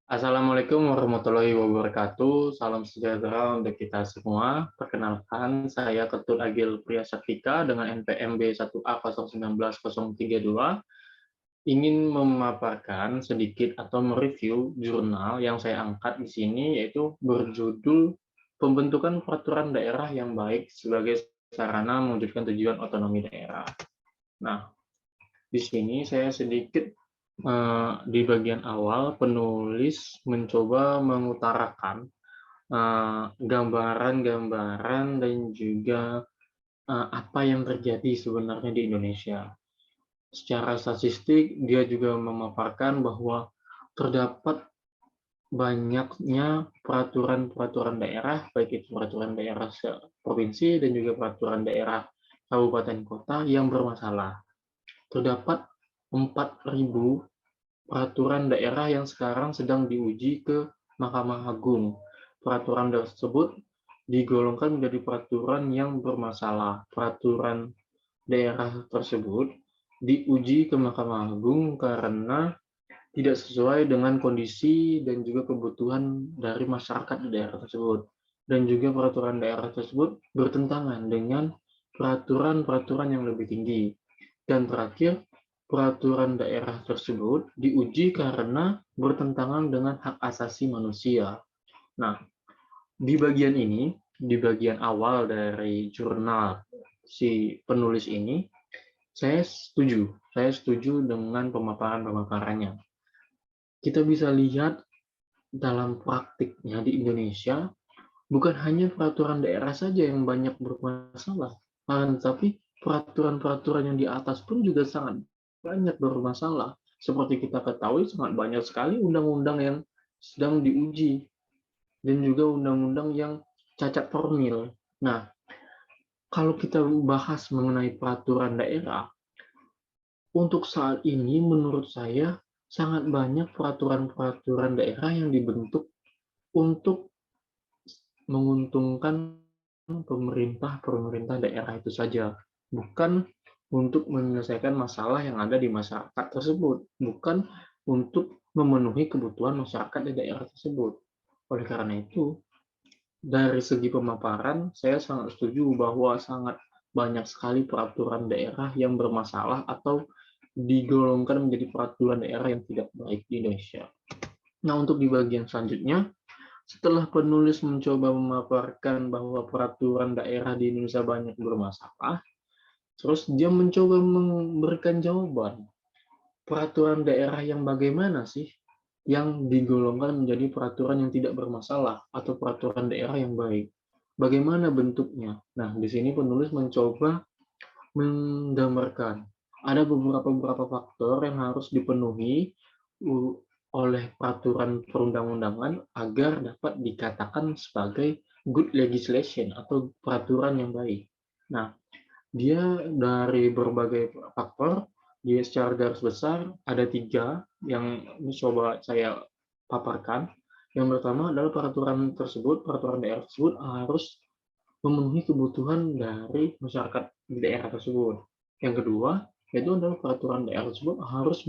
Assalamualaikum warahmatullahi wabarakatuh. Salam sejahtera untuk kita semua. Perkenalkan, saya Ketut Agil Priyasaktika dengan NPM B1A091032 ingin memaparkan sedikit atau mereview jurnal yang saya angkat di sini, yaitu berjudul Pembentukan Peraturan Daerah yang Baik sebagai Sarana Mewujudkan Tujuan Otonomi Daerah. Nah, di sini saya sedikit di bagian awal penulis mencoba mengutarakan gambaran-gambaran dan juga apa yang terjadi sebenarnya di Indonesia. Secara statistik, dia juga memaparkan bahwa terdapat banyaknya peraturan-peraturan daerah, baik itu peraturan daerah provinsi dan juga peraturan daerah kabupaten kota yang bermasalah. Terdapat 4.000 peraturan daerah yang sekarang sedang diuji ke Mahkamah Agung. Peraturan tersebut digolongkan menjadi peraturan yang bermasalah. Peraturan daerah tersebut diuji ke Mahkamah Agung karena tidak sesuai dengan kondisi dan juga kebutuhan dari masyarakat di daerah tersebut. Dan juga peraturan daerah tersebut bertentangan dengan peraturan-peraturan yang lebih tinggi. Dan terakhir, peraturan daerah tersebut diuji karena bertentangan dengan hak asasi manusia. Nah, di bagian ini, di bagian awal dari jurnal si penulis ini, saya setuju dengan pemaparan-pemaparannya. Kita bisa lihat dalam praktiknya di Indonesia, bukan hanya peraturan daerah saja yang banyak bermasalah, tetapi peraturan-peraturan yang di atas pun juga sangat banyak bermasalah. Seperti kita ketahui, sangat banyak sekali undang-undang yang sedang diuji, dan juga undang-undang yang cacat formil. Nah, kalau kita bahas mengenai peraturan daerah, untuk saat ini menurut saya sangat banyak peraturan-peraturan daerah yang dibentuk untuk menguntungkan pemerintah daerah itu saja, bukan untuk menyelesaikan masalah yang ada di masyarakat tersebut, bukan untuk memenuhi kebutuhan masyarakat di daerah tersebut. Oleh karena itu, dari segi pemaparan, saya sangat setuju bahwa sangat banyak sekali peraturan daerah yang bermasalah atau digolongkan menjadi peraturan daerah yang tidak baik di Indonesia. Nah, untuk di bagian selanjutnya, setelah penulis mencoba memaparkan bahwa peraturan daerah di Indonesia banyak bermasalah, terus dia mencoba memberikan jawaban. Peraturan daerah yang bagaimana sih yang digolongkan menjadi peraturan yang tidak bermasalah atau peraturan daerah yang baik? Bagaimana bentuknya? Nah, di sini penulis mencoba menggambarkan ada beberapa faktor yang harus dipenuhi oleh peraturan perundang-undangan agar dapat dikatakan sebagai good legislation atau peraturan yang baik. Nah, dia dari berbagai faktor, dia secara garis besar ada 3 yang coba saya paparkan. Yang pertama adalah peraturan daerah tersebut harus memenuhi kebutuhan dari masyarakat di daerah tersebut. Yang kedua, yaitu adalah peraturan daerah tersebut harus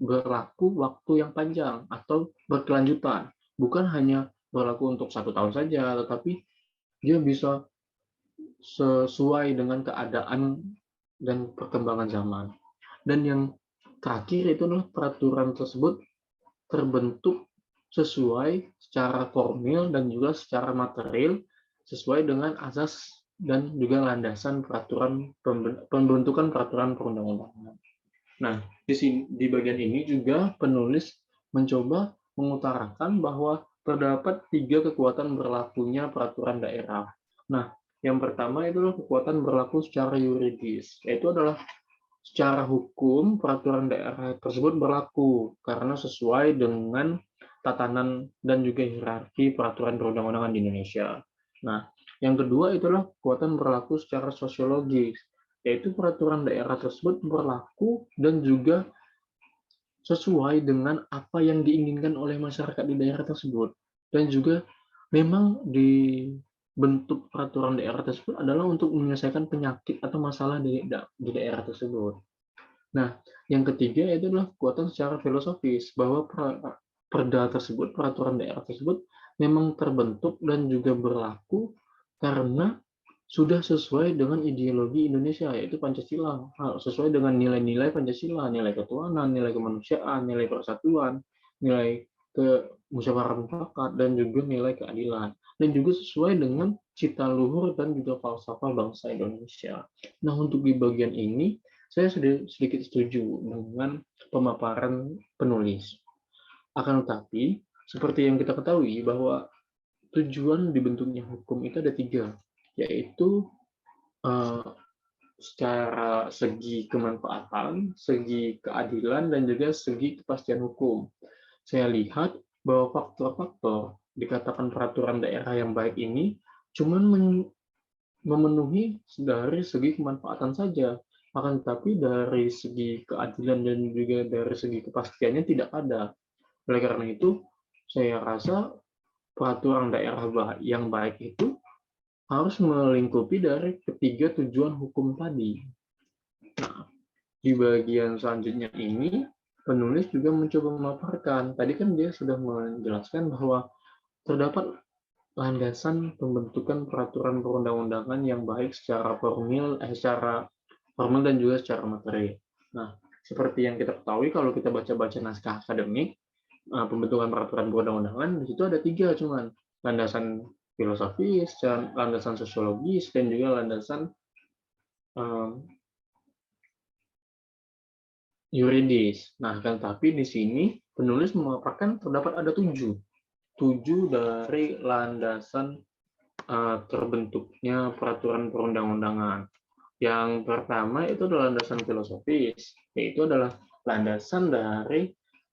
berlaku waktu yang panjang atau berkelanjutan, bukan hanya berlaku untuk 1 tahun saja, tetapi dia bisa sesuai dengan keadaan dan perkembangan zaman. Dan yang terakhir itu adalah peraturan tersebut terbentuk sesuai secara formil dan juga secara material sesuai dengan asas dan juga landasan pembentukan peraturan perundang-undangan. Nah, di bagian ini juga penulis mencoba mengutarakan bahwa terdapat 3 kekuatan berlakunya peraturan daerah. Nah, yang pertama itu adalah kekuatan berlaku secara yuridis, yaitu adalah secara hukum peraturan daerah tersebut berlaku karena sesuai dengan tatanan dan juga hierarki peraturan perundang-undangan di Indonesia. Nah, yang kedua itulah kekuatan berlaku secara sosiologis, yaitu peraturan daerah tersebut berlaku dan juga sesuai dengan apa yang diinginkan oleh masyarakat di daerah tersebut. Dan juga memang dibentuk peraturan daerah tersebut adalah untuk menyelesaikan penyakit atau masalah di daerah tersebut. Nah, yang ketiga itu adalah kekuatan secara filosofis, bahwa perda tersebut, peraturan daerah tersebut memang terbentuk dan juga berlaku karena sudah sesuai dengan ideologi Indonesia, yaitu Pancasila. Sesuai dengan nilai-nilai Pancasila, nilai ketuhanan, nilai kemanusiaan, nilai persatuan, nilai kemusyawaratan mufakat, dan juga nilai keadilan. Dan juga sesuai dengan cita luhur dan juga falsafah bangsa Indonesia. Nah, untuk di bagian ini, saya sudah sedikit setuju dengan pemaparan penulis. Akan tetapi, seperti yang kita ketahui bahwa tujuan dibentuknya hukum itu ada tiga, yaitu secara segi kemanfaatan, segi keadilan, dan juga segi kepastian hukum. Saya lihat bahwa faktor-faktor dikatakan peraturan daerah yang baik ini cuma memenuhi dari segi kemanfaatan saja, akan tetapi dari segi keadilan dan juga dari segi kepastiannya tidak ada. Oleh karena itu, saya rasa peraturan daerah yang baik itu harus melingkupi dari ketiga tujuan hukum tadi. Nah, di bagian selanjutnya ini, penulis juga mencoba memaparkan. Tadi kan dia sudah menjelaskan bahwa terdapat landasan pembentukan peraturan perundang-undangan yang baik secara formal dan juga secara materi. Nah, seperti yang kita ketahui kalau kita baca-baca naskah akademik, pembentukan peraturan perundang-undangan di situ ada tiga cuman, landasan filosofis, landasan sosiologis, dan juga landasan yuridis. Nah, kan tapi di sini penulis memaparkan terdapat ada tujuh dari landasan terbentuknya peraturan perundang-undangan. Yang pertama itu adalah landasan filosofis, yaitu adalah landasan dari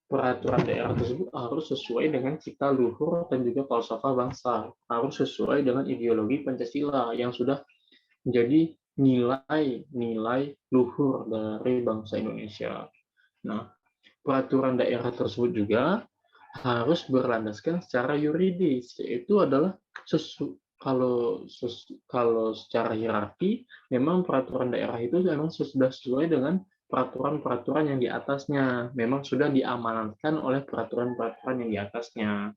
peraturan daerah tersebut harus sesuai dengan cita luhur dan juga falsafah bangsa, harus sesuai dengan ideologi Pancasila yang sudah menjadi nilai-nilai luhur dari bangsa Indonesia. Nah, peraturan daerah tersebut juga harus berlandaskan secara yuridis, yaitu adalah kalau secara hierarki, memang peraturan daerah itu memang sudah sesuai dengan peraturan-peraturan yang di atasnya, memang sudah diamanatkan oleh peraturan-peraturan yang di atasnya.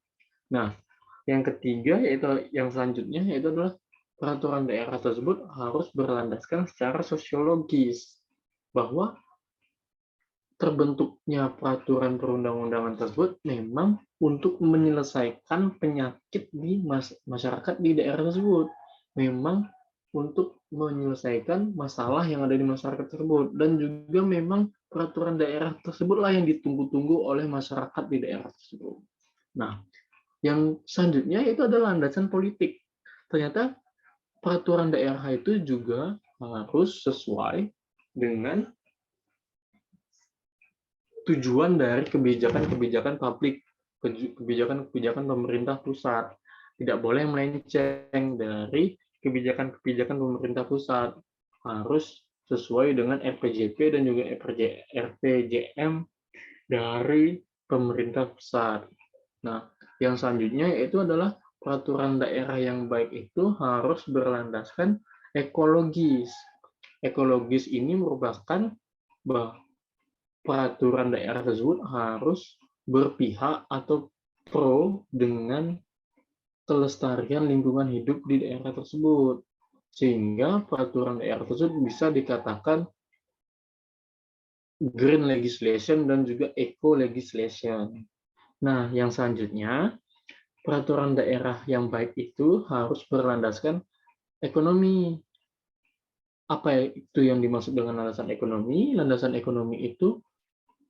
Nah, yang ketiga yaitu yang selanjutnya yaitu adalah peraturan daerah tersebut harus berlandaskan secara sosiologis, bahwa terbentuknya peraturan perundang-undangan tersebut memang untuk menyelesaikan penyakit di masyarakat di daerah tersebut. Memang untuk menyelesaikan masalah yang ada di masyarakat tersebut. Dan juga memang peraturan daerah tersebutlah yang ditunggu-tunggu oleh masyarakat di daerah tersebut. Nah, yang selanjutnya itu adalah landasan politik. Ternyata peraturan daerah itu juga harus sesuai dengan tujuan dari kebijakan-kebijakan publik, kebijakan-kebijakan pemerintah pusat. Tidak boleh melenceng dari kebijakan-kebijakan pemerintah pusat. Harus sesuai dengan RPJP dan juga RPJM dari pemerintah pusat. Nah, yang selanjutnya yaitu adalah peraturan daerah yang baik itu harus berlandaskan ekologis. Ekologis ini merupakan bahwa peraturan daerah tersebut harus berpihak atau pro dengan kelestarian lingkungan hidup di daerah tersebut. Sehingga peraturan daerah tersebut bisa dikatakan green legislation dan juga eco legislation. Nah, yang selanjutnya, peraturan daerah yang baik itu harus berlandaskan ekonomi. Apa itu yang dimaksud dengan landasan ekonomi? Landasan ekonomi itu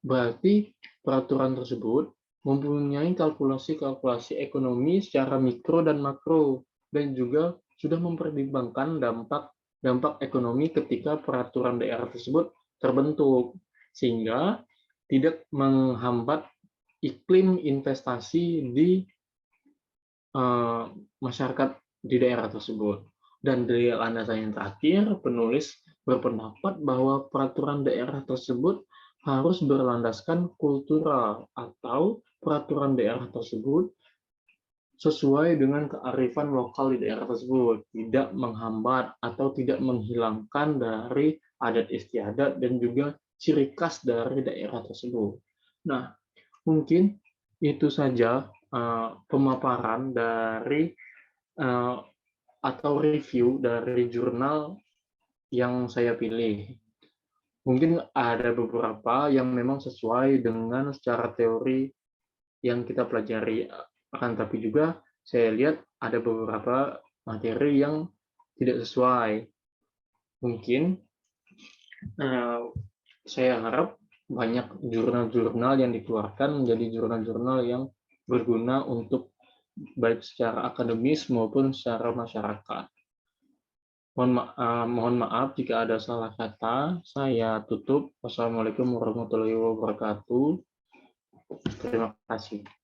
berarti peraturan tersebut mempunyai kalkulasi-kalkulasi ekonomi secara mikro dan makro, dan juga sudah mempertimbangkan dampak ekonomi ketika peraturan daerah tersebut terbentuk, sehingga tidak menghambat iklim investasi di masyarakat di daerah tersebut. Dan dari landasan yang terakhir, penulis berpendapat bahwa peraturan daerah tersebut harus berlandaskan kultural, atau peraturan daerah tersebut sesuai dengan kearifan lokal di daerah tersebut, tidak menghambat atau tidak menghilangkan dari adat istiadat dan juga ciri khas dari daerah tersebut. Nah, mungkin Itu saja pemaparan dari eh, atau review dari jurnal yang saya pilih. Mungkin ada beberapa yang memang sesuai dengan secara teori yang kita pelajari, akan tapi juga saya lihat ada beberapa materi yang tidak sesuai. Mungkin saya harap banyak jurnal-jurnal yang dikeluarkan menjadi jurnal-jurnal yang berguna untuk baik secara akademis maupun secara masyarakat. Mohon maaf jika ada salah kata. Saya tutup. Wassalamualaikum warahmatullahi wabarakatuh. Terima kasih.